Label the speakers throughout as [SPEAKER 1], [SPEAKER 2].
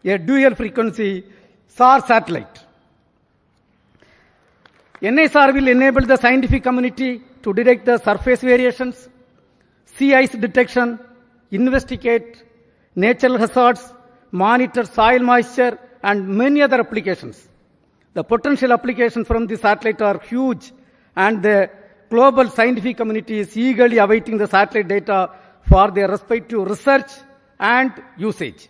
[SPEAKER 1] a dual frequency SAR satellite. NISAR will enable the scientific community to detect the surface variations, sea ice detection, investigate natural hazards, monitor soil moisture, and many other applications. The potential applications from the satellite are huge, and the global scientific community is eagerly awaiting the satellite data for their respective research and usage.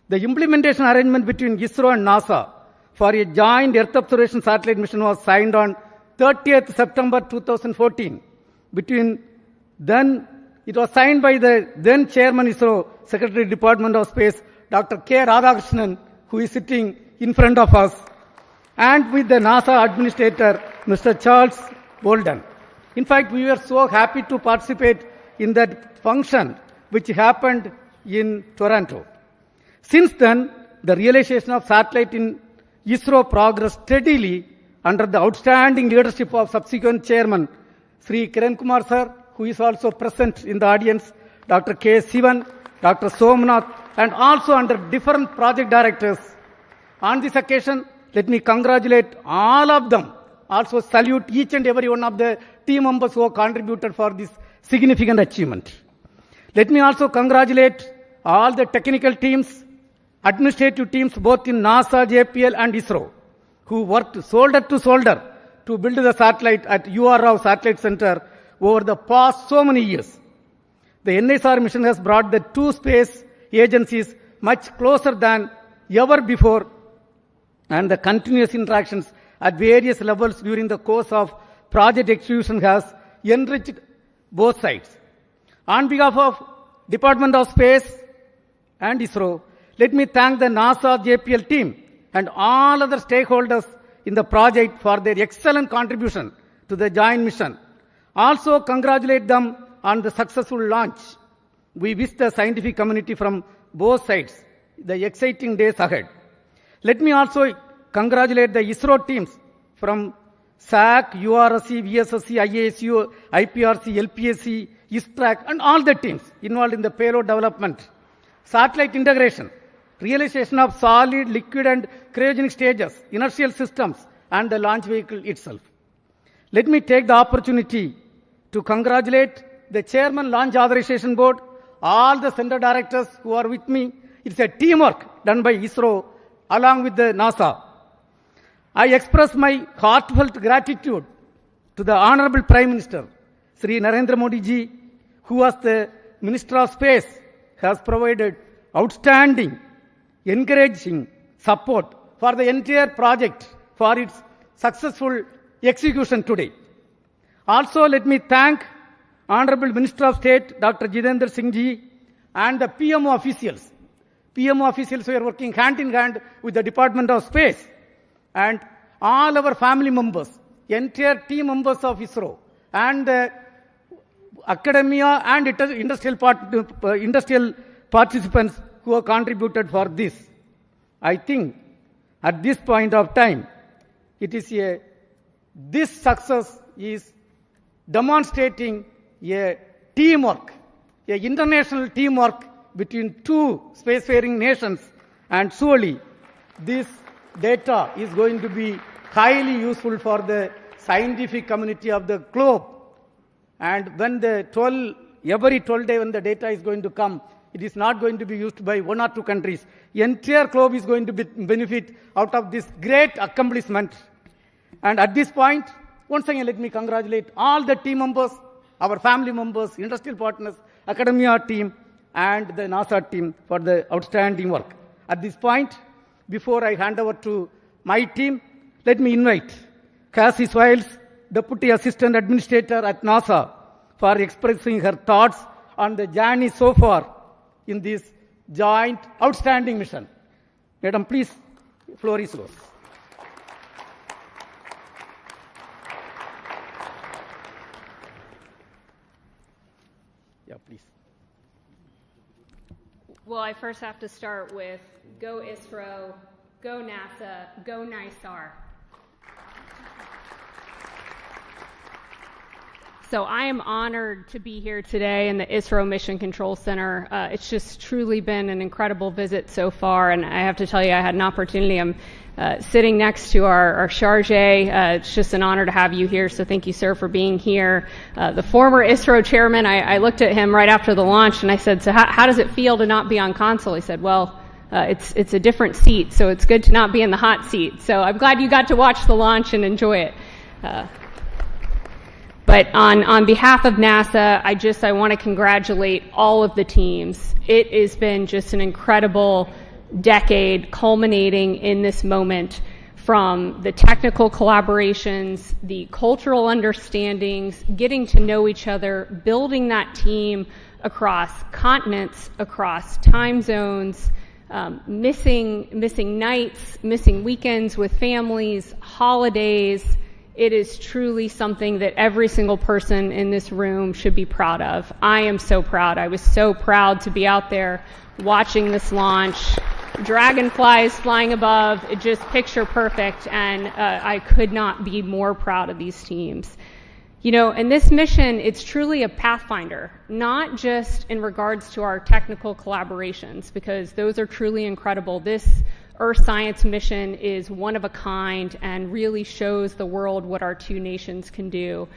[SPEAKER 1] The implementation arrangement between ISRO and NASA for a joint Earth observation satellite mission was signed on 30th September 2014. It was signed by the then Chairman ISRO, Secretary Department of Space, Dr. K. Radhakrishnan, who is sitting in front of us, and with the NASA Administrator, Mr. Charles Bolden. In fact, we were so happy to participate in that function which happened in Toronto. Since then, the realization of satellite in ISRO progressed steadily under the outstanding leadership of subsequent chairman, Sri Kiran Kumar sir, who is also present in the audience, Dr. K. Sivan, Dr. Somnath, and also under different project directors. On this occasion, let me congratulate all of them. Also salute each and every one of the team members who have contributed for this significant achievement. Let me also congratulate all the technical teams, administrative teams both in NASA, JPL and ISRO, who worked shoulder to shoulder to build the satellite at UR Satellite Center over the past so many years. The NISAR mission has brought the two space agencies much closer than ever before, and the continuous interactions at various levels during the course of project execution has enriched both sides. On behalf of Department of Space and ISRO, let me thank the NASA JPL team and all other stakeholders in the project for their excellent contribution to the joint mission. Also congratulate them on the successful launch. We wish the scientific community from both sides the exciting days ahead. Let me also congratulate the ISRO teams from SAC, URSC, VSSC, IASU, IPRC, LPSC, ISTRAC, and all the teams involved in the payload development, satellite integration, realization of solid, liquid, and cryogenic stages, inertial systems, and the launch vehicle itself. Let me take the opportunity to congratulate the Chairman Launch Authorization Board, all the center directors who are with me. It's a teamwork done by ISRO along with the NASA. I express my heartfelt gratitude to the Honorable Prime Minister, Sri Narendra Modi ji, who was the Minister of Space, has provided outstanding, encouraging support for the entire project for its successful execution today. Also, let me thank Honorable Minister of State, Dr. Jitendra Singh ji, and the PMO officials. PMO officials who are working hand in hand with the Department of Space, and all our family members, entire team members of ISRO, and academia and industrial participants who have contributed for this. I think at this point of time, this success is demonstrating a teamwork, a international teamwork between two spacefaring nations, and surely this data is going to be highly useful for the scientific community of the globe. And when every 12 days when the data is going to come, it is not going to be used by one or two countries. The entire globe is going to benefit out of this great accomplishment. And at this point, once again, let me congratulate all the team members, our family members, industrial partners, academia team, and the NASA team for the outstanding work. At this point, before I hand over to my team, let me invite Cassie Swiles, Deputy Assistant Administrator at NASA, for expressing her thoughts on the journey so far in this joint outstanding mission. Madam, please, floor is yours. Yeah, please.
[SPEAKER 2] Well, I first have to start with go ISRO, go NASA, go NISAR. So I am honored to be here today in the ISRO Mission Control Center. It's just truly been an incredible visit so far, and I have to tell you, I had an opportunity. I'm sitting next to our charge. It's just an honor to have you here, so thank you, sir, for being here. The former ISRO chairman, I looked at him right after the launch, and I said, so how does it feel to not be on console? He said, well, it's a different seat, so it's good to not be in the hot seat. So I'm glad you got to watch the launch and enjoy it. But on behalf of NASA, I want to congratulate all of the teams. It has been just an incredible decade culminating in this moment, from the technical collaborations, the cultural understandings, getting to know each other, building that team across continents, across time zones, missing nights, missing weekends with families, holidays. It is truly something that every single person in this room should be proud of. I am so proud. I was so proud to be out there watching this launch. Dragonflies flying above, it just picture perfect, and I could not be more proud of these teams. You know, and this mission, it's truly a pathfinder, not just in regards to our technical collaborations, because those are truly incredible. This Earth Science mission is one of a kind and really shows the world what our two nations can do.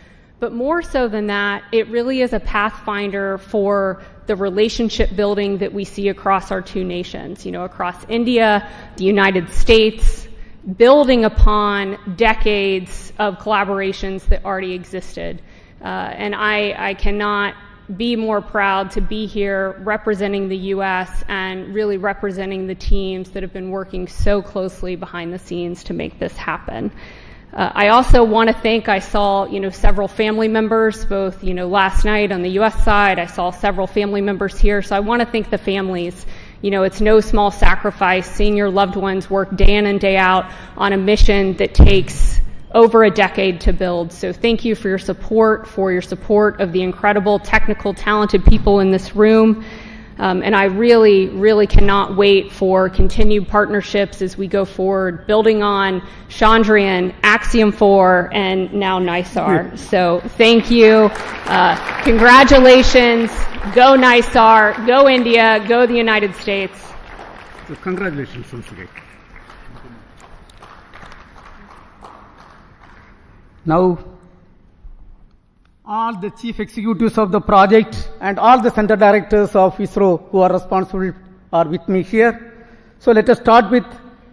[SPEAKER 2] But more so than that, it really is a pathfinder for the relationship building that we see across our two nations, you know, across India, the United States, building upon decades of collaborations that already existed. And I cannot be more proud to be here representing the U.S. and really representing the teams that have been working so closely behind the scenes to make this happen. I also want to thank, I saw, you know, several family members, both, you know, last night on the U.S. side. I saw several family members here, so I want to thank the families. You know, it's no small sacrifice seeing your loved ones work day in and day out on a mission that takes over a decade to build. So thank you for your support of the incredible, technical, talented people in this room. And I really, really cannot wait for continued partnerships as we go forward, building on Chandrayaan, Axiom 4, and now NISAR. So thank you. Congratulations. Go NISAR. Go India. Go the United States.
[SPEAKER 1] So congratulations once again. Now, all the chief executives of the project and all the center directors of ISRO who are responsible are with me here. So let us start with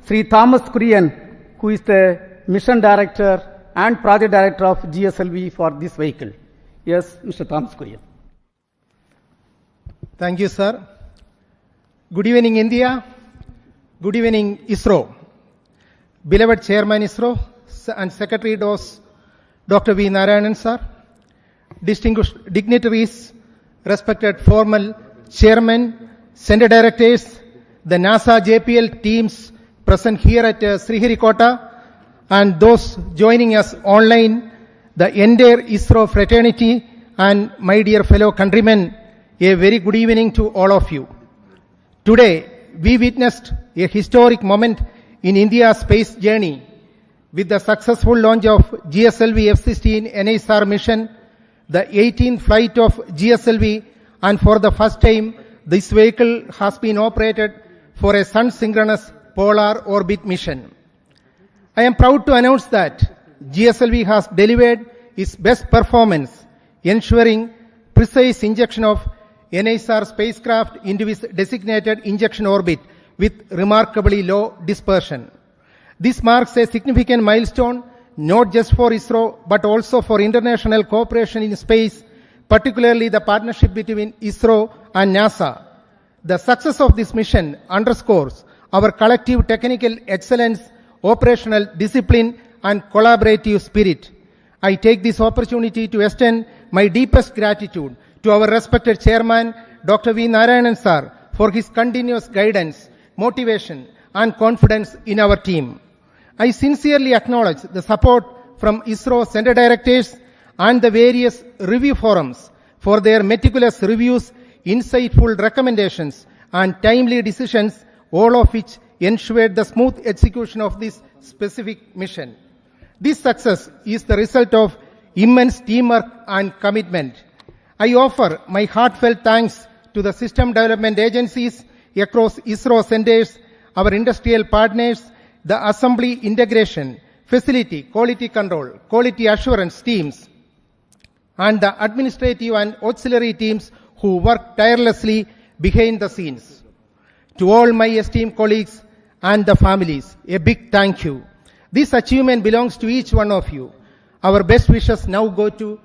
[SPEAKER 1] Sri Thomas Kurian, who is the mission director and project director of GSLV for this vehicle. Yes, Mr. Thomas Kurian.
[SPEAKER 3] Thank you, sir. Good evening, India. Good evening, ISRO. Beloved Chairman ISRO and Secretary DOS, Dr. V. Narayanan, sir. Distinguished dignitaries, respected formal chairmen, center directors, the NASA JPL teams present here at Sriharikota, and those joining us online, the entire ISRO fraternity, and my dear fellow countrymen, a very good evening to all of you. Today, we witnessed a historic moment in India's space journey with the successful launch of GSLV-F16 NISAR mission, the 18th flight of GSLV, and for the first time, this vehicle has been operated for a sun-synchronous polar orbit mission. I am proud to announce that GSLV has delivered its best performance, ensuring precise injection of NISAR spacecraft into its designated injection orbit with remarkably low dispersion. This marks a significant milestone not just for ISRO, but also for international cooperation in space, particularly the partnership between ISRO and NASA. The success of this mission underscores our collective technical excellence, operational discipline, and collaborative spirit. I take this opportunity to extend my deepest gratitude to our respected chairman, Dr. V. Narayanan, sir, for his continuous guidance, motivation, and confidence in our team. I sincerely acknowledge the support from ISRO center directors and the various review forums for their meticulous reviews, insightful recommendations, and timely decisions, all of which ensured the smooth execution of this specific mission. This success is the result of immense teamwork and commitment. I offer my heartfelt thanks to the system development agencies across ISRO centers, our industrial partners, the assembly integration, facility, quality control, quality assurance teams, and the administrative and auxiliary teams who work tirelessly behind the scenes. To all my esteemed colleagues and the families, a big thank you. This achievement belongs to each one of you. Our best wishes now go to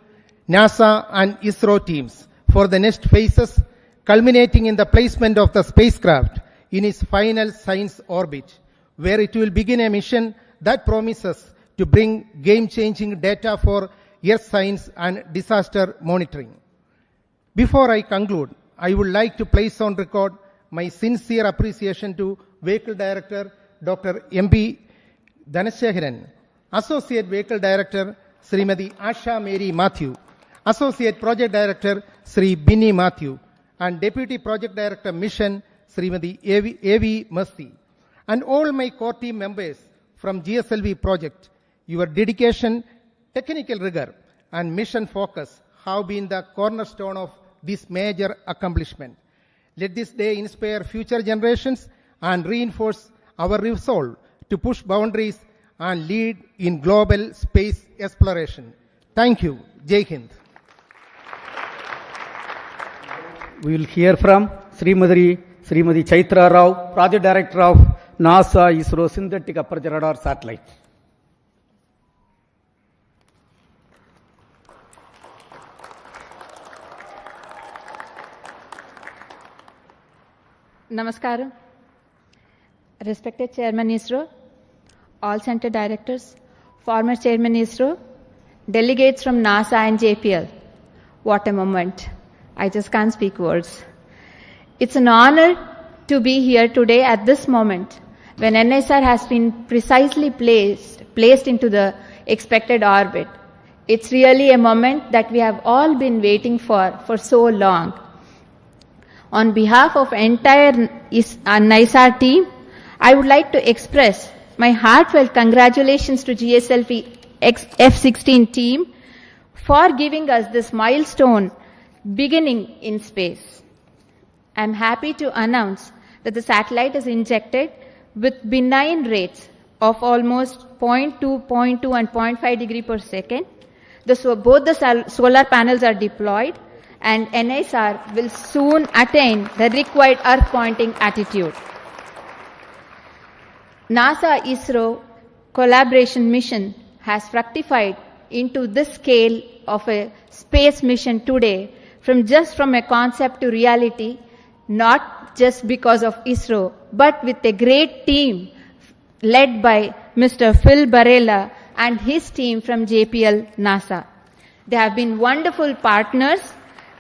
[SPEAKER 3] NASA and ISRO teams for the next phases, culminating in the placement of the spacecraft in its final science orbit, where it will begin a mission that promises to bring game-changing data for Earth science and disaster monitoring. Before I conclude, I would like to place on record my sincere appreciation to Vehicle Director Dr. M.P. Dhanasekaran, Associate Vehicle Director Srimati Asha Mary Matthew, Associate Project Director Sri Binny Matthew, and Deputy Project Director Mission Srimati A.V. Mercy, and all my core team members from GSLV project. Your dedication, technical rigor, and mission focus have been the cornerstone of this major accomplishment. Let this day inspire future generations and reinforce our resolve to push boundaries and lead in global space exploration. Thank you. Jai Hind.
[SPEAKER 1] We will hear from Srimati Chaitra Rao, Project Director of NASA-ISRO Synthetic Aperture Radar Satellite.
[SPEAKER 4] Namaskaram. Respected Chairman ISRO, all center directors, former Chairman ISRO, delegates from NASA and JPL. What a moment. I just can't speak words. It's an honor to be here today at this moment when NISAR has been precisely placed into the expected orbit. It's really a moment that we have all been waiting for so long. On behalf of entire NISAR team, I would like to express my heartfelt congratulations to GSLV-F16 team for giving us this milestone beginning in space. I'm happy to announce that the satellite is injected with benign rates of almost 0.2, 0.2 and 0.5 degree per second. Both the solar panels are deployed, and NISAR will soon attain the required Earth pointing attitude. NASA-ISRO collaboration mission has fructified into this scale of a space mission today, from a concept to reality, not just because of ISRO, but with a great team led by Mr. Phil Barella and his team from JPL NASA. They have been wonderful partners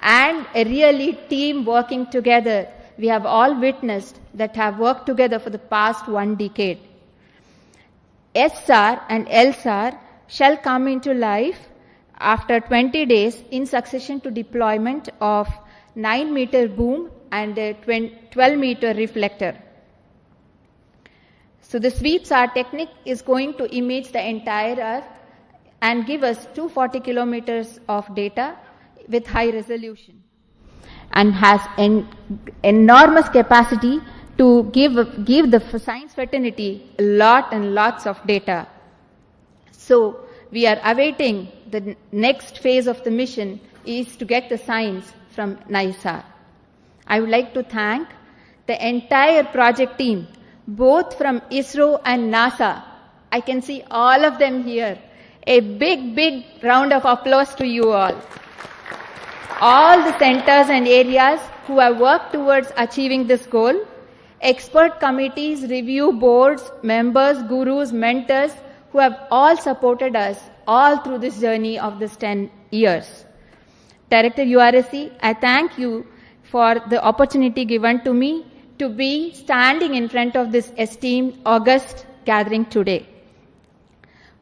[SPEAKER 4] and a really team working together. We have all witnessed that have worked together for the past 1 decade. SR and LSAR shall come into life after 20 days in succession to deployment of 9-meter boom and a 12-meter reflector. So the sweep-SAR technique is going to image the entire Earth and give us 240 kilometers of data with high resolution, and has an enormous capacity to give the science fraternity lots of data. So we are awaiting the next phase of the mission is to get the science from NISAR. I would like to thank the entire project team, both from ISRO and NASA. I can see all of them here. A big round of applause to you all. All the centers and areas who have worked towards achieving this goal, expert committees, review boards, members, gurus, mentors, who have all supported us all through this journey of this 10 years. Director URSC, I thank you for the opportunity given to me to be standing in front of this esteemed August gathering today.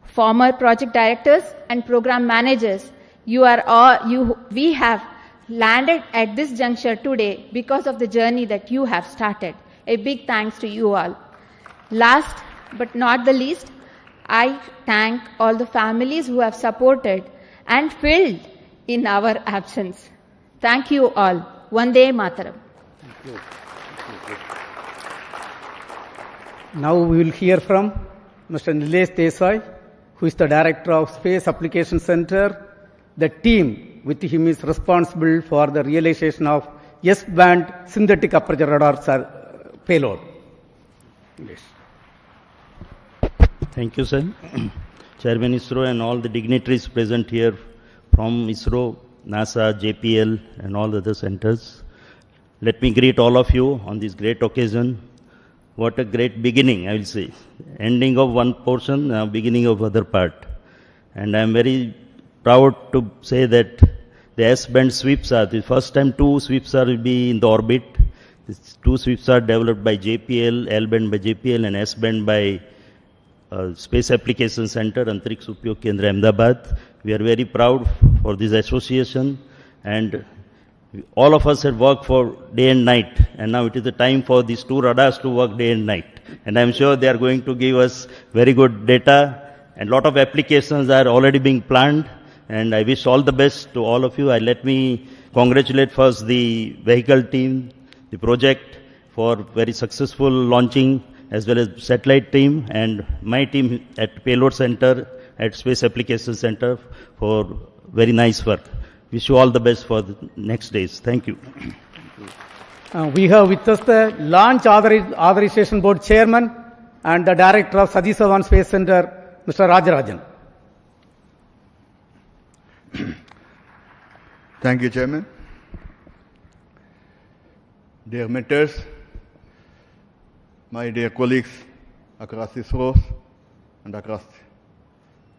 [SPEAKER 4] Former project directors and program managers, we have landed at this juncture today because of the journey that you have started. A big thanks to you all. Last but not the least, I thank all the families who have supported and filled in our absence. Thank you all. Vande Mataram.
[SPEAKER 1] Now we will hear from Mr. Nilesh Desai, who is the Director of Space Application Center. The team with him is responsible for the realization of S-band synthetic aperture radar payload. Nilesh.
[SPEAKER 5] Thank you, sir. Chairman ISRO and all the dignitaries present here from ISRO, NASA, JPL, and all the other centers. Let me greet all of you on this great occasion. What a great beginning, I will say. Ending of one portion, beginning of other part. And I am very proud to say that the S-band sweeps are, the first time 2 sweeps are will be in the orbit. These 2 sweeps are developed by JPL, L-band by JPL, and S-band by Space Application Center, Antariksh Upyog Kendra, Ahmedabad. We are very proud for this association, and all of us have worked for day and night, and now it is the time for these 2 radars to work day and night. And I am sure they are going to give us very good data, and lot of applications are already being planned, and I wish all the best to all of you. Let me congratulate first the vehicle team, the project, for very successful launching, as well as satellite team and my team at Payload Center, at Space Application Center for very nice work. Wish you all the best for the next days. Thank you.
[SPEAKER 1] We have with us the Launch Authorization Board Chairman and the Director of Satish Dhawan Space Center, Mr. Rajarajan.
[SPEAKER 6] Thank you, Chairman. Dear mentors, my dear colleagues across ISRO and across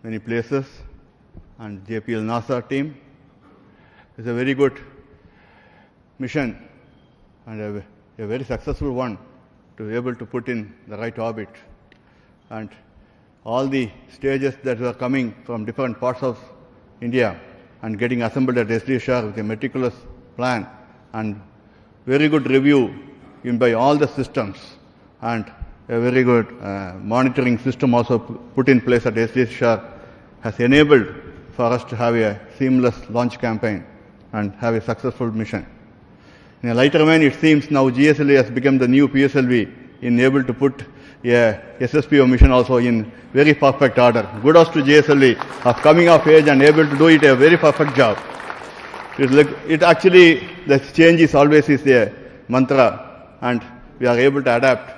[SPEAKER 6] many places, and JPL NASA team, it's a very good mission and a very successful one to be able to put in the right orbit. And all the stages that were coming from different parts of India and getting assembled at SDSR with a meticulous plan and very good review in by all the systems, and a very good monitoring system also put in place at SDSR has enabled for us to have a seamless launch campaign and have a successful mission. In a lighter vein, it seems now GSLV has become the new PSLV in able to put a SSPO mission also in very perfect order. Kudos to GSLV of coming of age and able to do it a very perfect job. It actually, the change is always is a mantra, and we are able to adapt.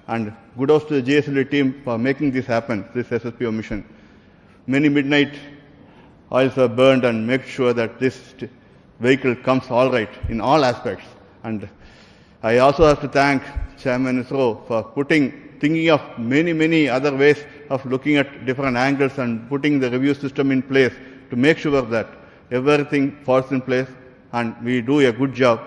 [SPEAKER 6] And kudos to the GSLV team for making this happen, this SSPO mission. Many midnight oils are burned and make sure that this vehicle comes all right in all aspects. And I also have to thank Chairman ISRO for thinking of many other ways of looking at different angles and putting the review system in place to make sure that everything falls in place and we do a good job,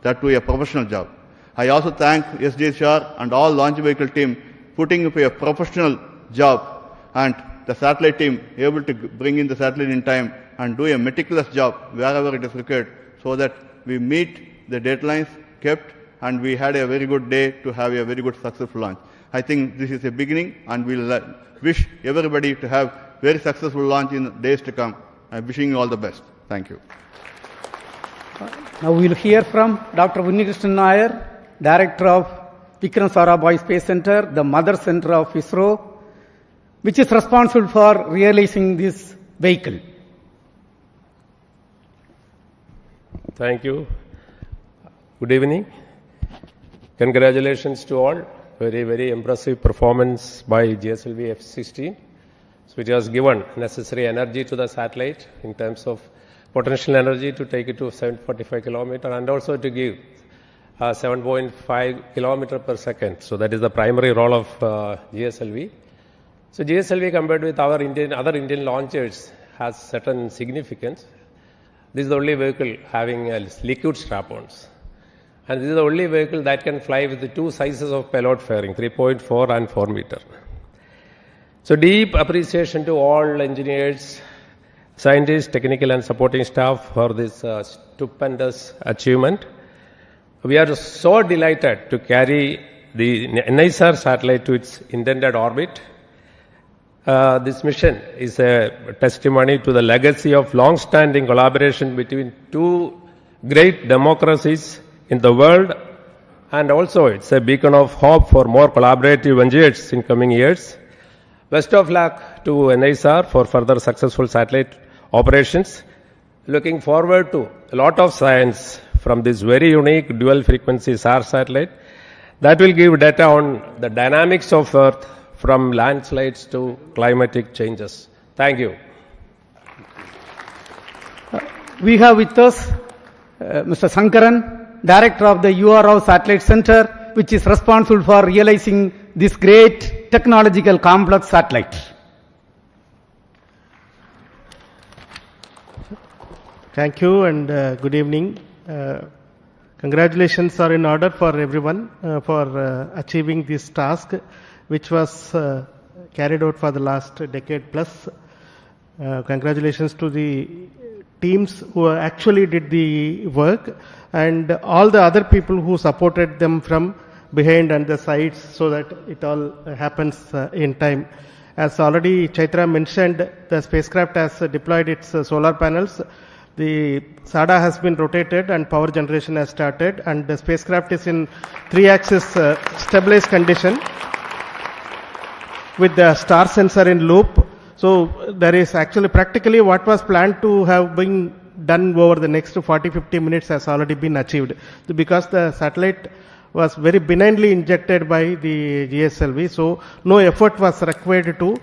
[SPEAKER 6] that do a professional job. I also thank SDSR and all launch vehicle team putting up a professional job, and the satellite team able to bring in the satellite in time and do a meticulous job wherever it is required, so that we meet the deadlines kept and we had a very good day to have a very good successful launch. I think this is a beginning, and we'll wish everybody to have very successful launch in days to come. I'm wishing you all the best. Thank you.
[SPEAKER 1] Now we will hear from Dr. Unnikrishnan Nair, Director of Vikram Sarabhai Space Center, the mother center of ISRO, which is responsible for realizing this vehicle.
[SPEAKER 7] Thank you. Good evening. Congratulations to all. Very impressive performance by GSLV-F16. So it has given necessary energy to the satellite in terms of potential energy to take it to 745 kilometer and also to give 7.5 kilometer per second. So that is the primary role of GSLV. So GSLV compared with our other Indian launchers has certain significance. This is the only vehicle having liquid strap-ons. And this is the only vehicle that can fly with the 2 sizes of payload fairing, 3.4 and 4 meter. So deep appreciation to all engineers, scientists, technical and supporting staff for this stupendous achievement. We are so delighted to carry the NISAR satellite to its intended orbit. This mission is a testimony to the legacy of long-standing collaboration between two great democracies in the world, and also it's a beacon of hope for more collaborative ventures in coming years. Best of luck to NISAR for further successful satellite operations. Looking forward to a lot of science from this very unique dual frequency SAR satellite that will give data on the dynamics of Earth from landslides to climatic changes. Thank you.
[SPEAKER 1] We have with us Mr. Sankaran, Director of the URO Satellite Center, which is responsible for realizing this great technological complex satellite.
[SPEAKER 8] Thank you and good evening. Congratulations are in order for everyone for achieving this task, which was carried out for the last decade plus. Congratulations to the teams who actually did the work and all the other people who supported them from behind and the sides so that it all happens in time. As already Chaitra mentioned, the spacecraft has deployed its solar panels. The SADA has been rotated and power generation has started, and the spacecraft is in 3-axis stabilized condition with the star sensor in loop. So there is actually practically what was planned to have been done over the next 40-50 minutes has already been achieved, because the satellite was very benignly injected by the GSLV, so no effort was required to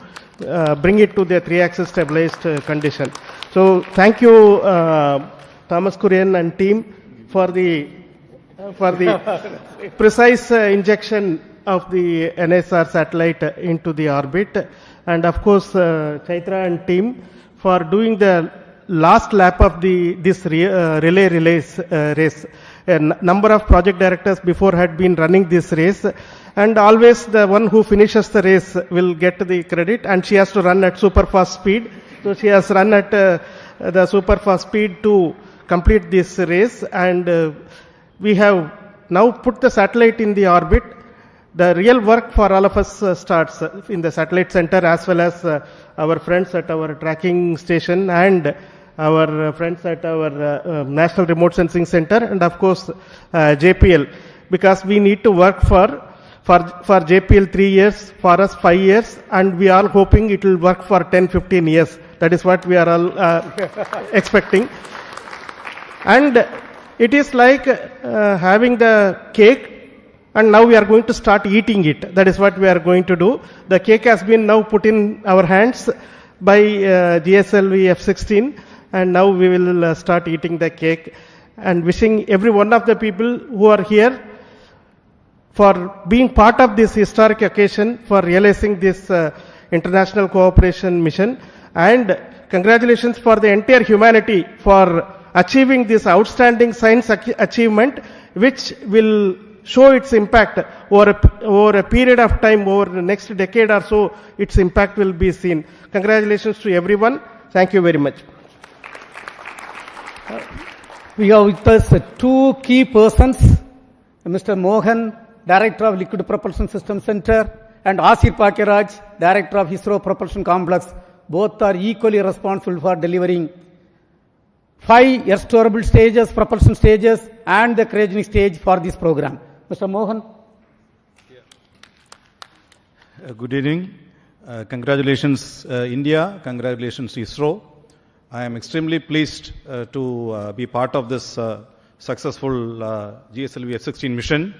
[SPEAKER 8] bring it to the 3-axis stabilized condition. So thank you, Thomas Kurian and team for the precise injection of the NISAR satellite into the orbit, and of course Chaitra and team for doing the last lap of this relay race. A number of project directors before had been running this race, and always the one who finishes the race will get the credit, and she has to run at super fast speed. So she has run at the super fast speed to complete this race, and we have now put the satellite in the orbit. The real work for all of us starts in the satellite center, as well as our friends at our tracking station and our friends at our National Remote Sensing Center, and of course JPL, because we need to work for JPL 3 years, for us 5 years, and we are hoping it will work for 10-15 years. That is what we are all expecting. And it is like having the cake, and now we are going to start eating it. That is what we are going to do. The cake has been now put in our hands by GSLV-F16, and now we will start eating the cake, and wishing every one of the people who are here for being part of this historic occasion, for realizing this international cooperation mission, and congratulations for the entire humanity for achieving this outstanding science achievement, which will show its impact over a period of time, over the next decade or so. Its impact will be seen. Congratulations to everyone. Thank you very much.
[SPEAKER 1] We have with us two key persons, Mr. Mohan, Director of Liquid Propulsion System Center, and Asir Pakiraj, Director of ISRO Propulsion Complex. Both are equally responsible for delivering 5 restorable stages, propulsion stages, and the cryogenic stage for this program. Mr. Mohan.
[SPEAKER 9] Good evening. Congratulations, India. Congratulations, ISRO. I am extremely pleased to be part of this successful GSLV-F16 mission.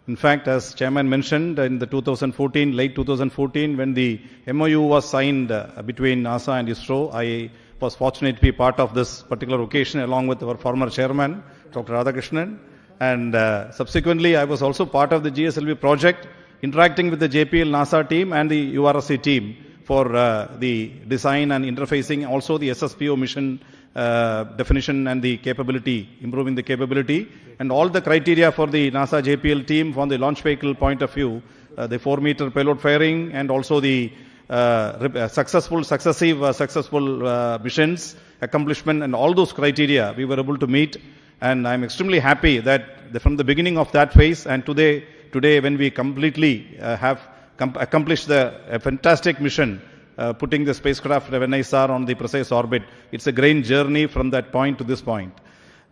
[SPEAKER 9] In fact, as Chairman mentioned, in the late 2014, when the MOU was signed between NASA and ISRO, I was fortunate to be part of this particular occasion along with our former Chairman, Dr. Radhakrishnan. And subsequently, I was also part of the GSLV project, interacting with the JPL NASA team and the URSC team for the design and interfacing, also the SSPO mission definition and the capability, improving the capability, and all the criteria for the NASA JPL team from the launch vehicle point of view, the 4-meter payload firing, and also the successful missions, accomplishment, and all those criteria we were able to meet. And I'm extremely happy that from the beginning of that phase and today when we completely have accomplished a fantastic mission putting the spacecraft of NISAR on the precise orbit. It's a great journey from that point to this point.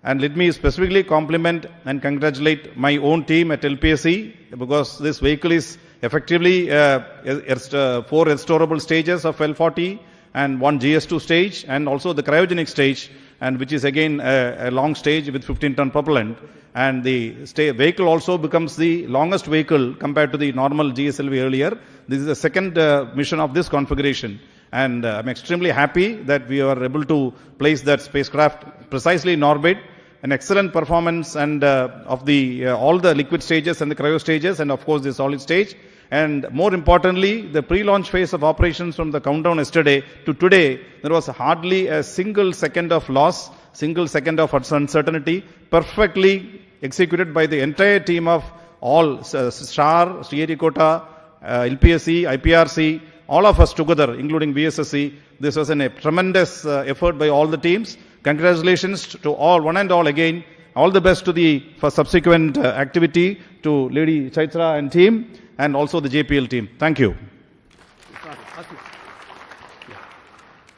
[SPEAKER 9] And let me specifically compliment and congratulate my own team at LPSC, because this vehicle is effectively 4 restorable stages of L40 and 1 GS2 stage, and also the cryogenic stage, and which is again a long stage with 15-ton propellant. And the vehicle also becomes the longest vehicle compared to the normal GSLV earlier. This is the second mission of this configuration. And I'm extremely happy that we are able to place that spacecraft precisely in orbit. An excellent performance and of the all the liquid stages and the cryo stages, and of course the solid stage. And more importantly, the pre-launch phase of operations from the countdown yesterday to today, there was hardly a single second of loss, single second of uncertainty, perfectly executed by the entire team of all STAR, Sriharikota, LPSC, IPRC, all of us together, including VSSC. This was a tremendous effort by all the teams. Congratulations to all, one and all again. All the best for subsequent activity to Lady Chaitra and team, and also the JPL team. Thank you.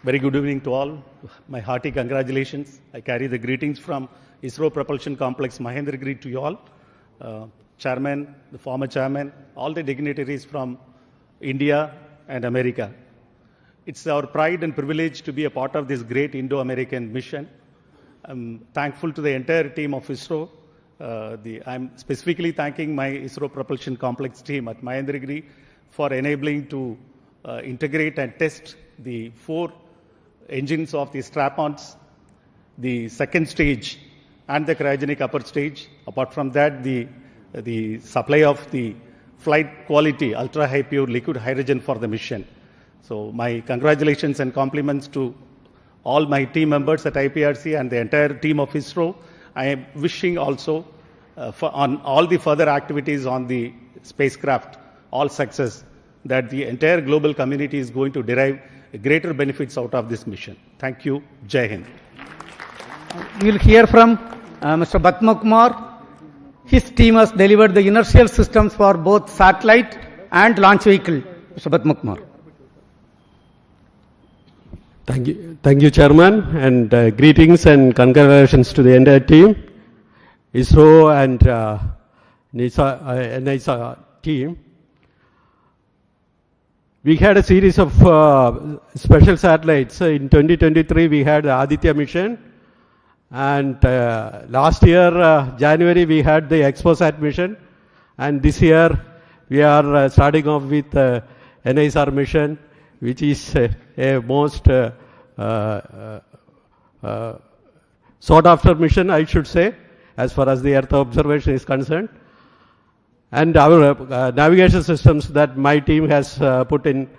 [SPEAKER 10] Very good evening to all. My hearty congratulations. I carry the greetings from ISRO Propulsion Complex Mahendragiri to you all. Chairman, the former chairman, all the dignitaries from India and America. It's our pride and privilege to be a part of this great Indo-American mission. I'm thankful to the entire team of ISRO. I'm specifically thanking my ISRO Propulsion Complex team at Mahendragiri for enabling to integrate and test the 4 engines of the strap-ons, the second stage and the cryogenic upper stage. Apart from that, the supply of the flight quality ultra-high pure liquid hydrogen for the mission. So my congratulations and compliments to all my team members at IPRC and the entire team of ISRO. I am wishing also on all the further activities on the spacecraft, all success, that the entire global community is going to derive greater benefits out of this mission. Thank you. Jai Hind.
[SPEAKER 1] We will hear from Mr. Batma Kumar. His team has delivered the inertial systems for both satellite and launch vehicle. Mr. Batma Kumar.
[SPEAKER 11] Thank you, Chairman, and greetings and congratulations to the entire team, ISRO and NISA team. We had a series of special satellites. In 2023, we had the Aditya mission, and last year, January, we had the ExpoSat mission, and this year, we are starting off with NISAR mission, which is a most sought after mission, I should say, as far as the Earth observation is concerned. And our navigation systems that my team has put in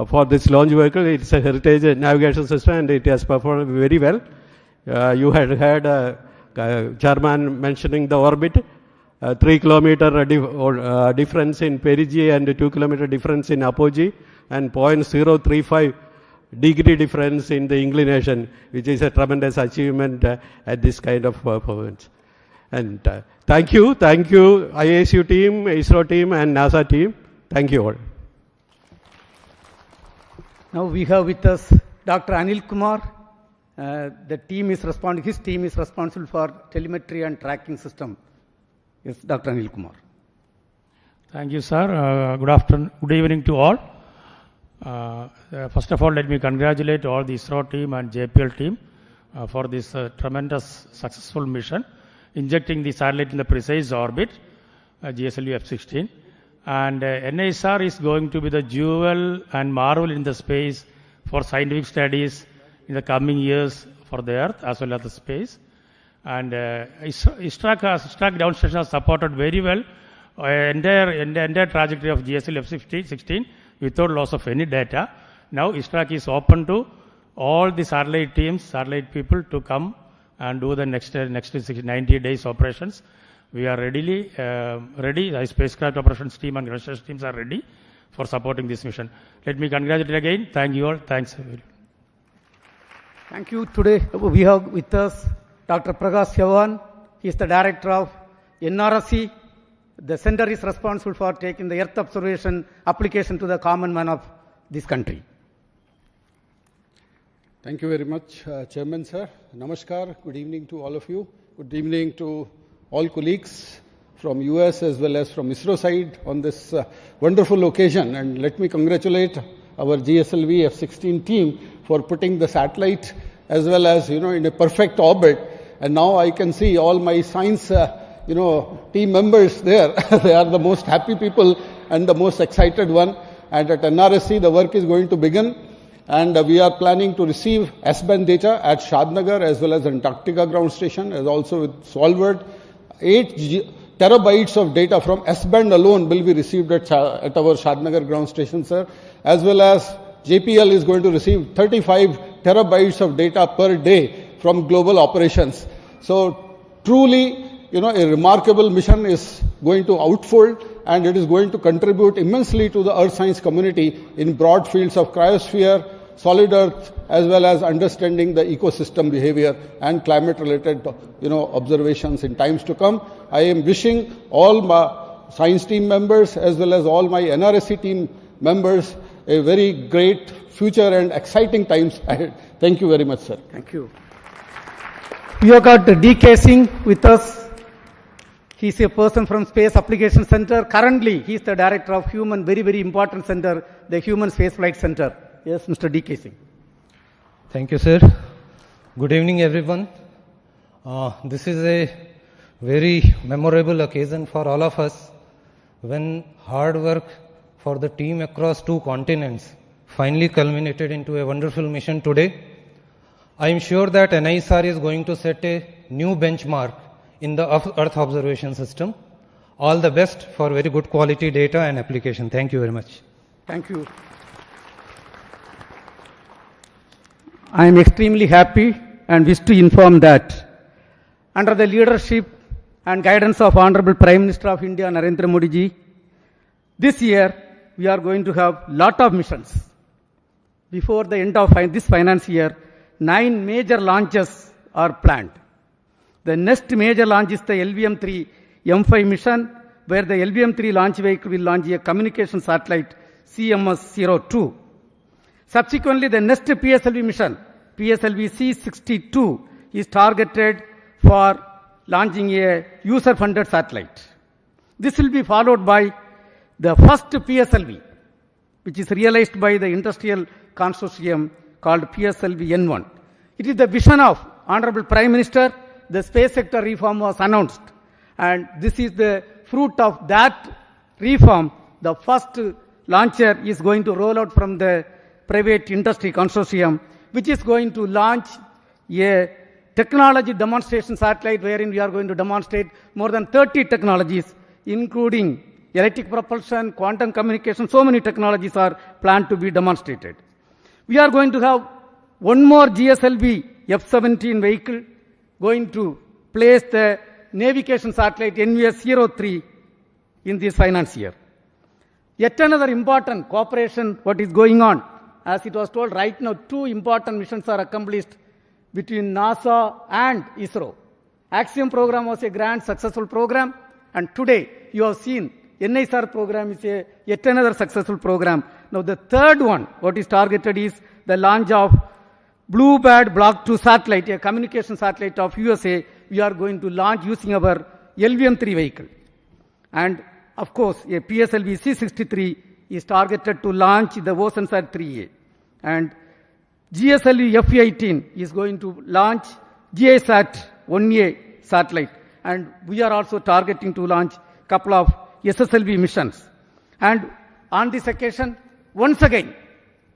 [SPEAKER 11] for this launch vehicle, it's a heritage navigation system and it has performed very well. You had heard Chairman mentioning the orbit, 3 kilometer difference in perigee and 2 kilometer difference in apogee, and 0.035 degree difference in the inclination, which is a tremendous achievement at this kind of performance. And thank you, ISU team, ISRO team, and NASA team. Thank you all.
[SPEAKER 1] Now we have with us Dr. Anil Kumar. His team is responsible for telemetry and tracking system. Yes, Dr. Anil Kumar.
[SPEAKER 12] Thank you, sir. Good evening to all. First of all, let me congratulate all the ISRO team and JPL team for this tremendous successful mission, injecting the satellite in the precise orbit, GSLV-F16. And NISAR is going to be the jewel and marvel in the space for scientific studies in the coming years for the Earth as well as the space. And ISRO ground station has supported very well entire trajectory of GSLV-F16 without loss of any data. Now ISRO is open to all the satellite teams, satellite people to come and do the next 90 days operations. We are ready. The spacecraft operations team and research teams are ready for supporting this mission. Let me congratulate again. Thank you all. Thanks.
[SPEAKER 1] Thank you. Today we have with us Dr. Prakash Chavan. He is the director of NRSC. The center is responsible for taking the Earth observation application to the common man of this country.
[SPEAKER 13] Thank you very much, Chairman sir. Namaskar. Good evening to all of you. Good evening to all colleagues from US as well as from ISRO side on this wonderful occasion. And let me congratulate our GSLV-F16 team for putting the satellite as well as, in a perfect orbit. And now I can see all my science, team members there. They are the most happy people and the most excited one. And at NRSC, the work is going to begin. And we are planning to receive S-band data at Shadnagar as well as Antarctica ground station, as also with Svalbard. 8 terabytes of data from S-band alone will be received at our Shadnagar ground station, sir. As well as JPL is going to receive 35 terabytes of data per day from global operations. So truly, a remarkable mission is going to unfold, and it is going to contribute immensely to the earth science community in broad fields of cryosphere, solid earth, as well as understanding the ecosystem behavior and climate related, observations in times to come. I am wishing all my science team members as well as all my NRSC team members a very great future and exciting times ahead. Thank you very much, sir.
[SPEAKER 1] Thank you. We have got D.K. Singh with us. He is a person from Space Application Center. Currently, he is the director of very, very important center, the Human Spaceflight Center. Yes, Mr. D.K. Singh.
[SPEAKER 14] Thank you, sir. Good evening, everyone. This is a very memorable occasion for all of us when hard work for the team across 2 continents finally culminated into a wonderful mission today. I am sure that NISAR is going to set a new benchmark in the Earth observation system. All the best for very good quality data and application. Thank you very much.
[SPEAKER 1] Thank you. I am extremely happy and wish to inform that under the leadership and guidance of Honorable Prime Minister of India, Narendra Modi ji, this year we are going to have lot of missions. Before the end of this finance year, 9 major launches are planned. The next major launch is the LVM-3 M5 mission, where the LVM-3 launch vehicle will launch a communication satellite CMS-02. Subsequently, the next PSLV mission, PSLV-C62, is targeted for launching a user-funded satellite. This will be followed by the first PSLV, which is realized by the industrial consortium called PSLV-N1. It is the vision of Honorable Prime Minister. The space sector reform was announced, and this is the fruit of that reform. The first launcher is going to roll out from the private industry consortium, which is going to launch a technology demonstration satellite wherein we are going to demonstrate more than 30 technologies, including electric propulsion, quantum communication. So many technologies are planned to be demonstrated. We are going to have one more GSLV-F17 vehicle going to place the navigation satellite NVS-03 in this finance year. Yet another important cooperation, what is going on, as it was told right now, 2 important missions are accomplished between NASA and ISRO. Axiom program was a grand successful program, and today you have seen NISAR program is yet another successful program. Now the third one, what is targeted is the launch of Bluebird Block 2 satellite, a communication satellite of USA. We are going to launch using our LVM-3 vehicle. And of course, a PSLV C63 is targeted to launch the OceanSat 3A. And GSLV F18 is going to launch GISAT 1A satellite. And we are also targeting to launch a couple of SSLV missions. And on this occasion, once again,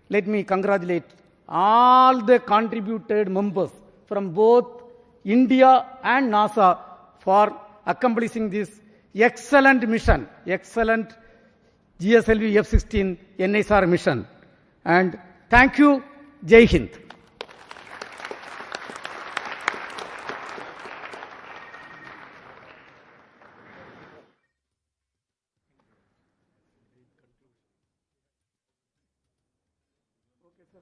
[SPEAKER 1] let me congratulate all the contributed members from both India and NASA for accomplishing this excellent mission, excellent GSLV F16 NISAR mission. And thank you. Jai Hind.
[SPEAKER 13] Okay, sir.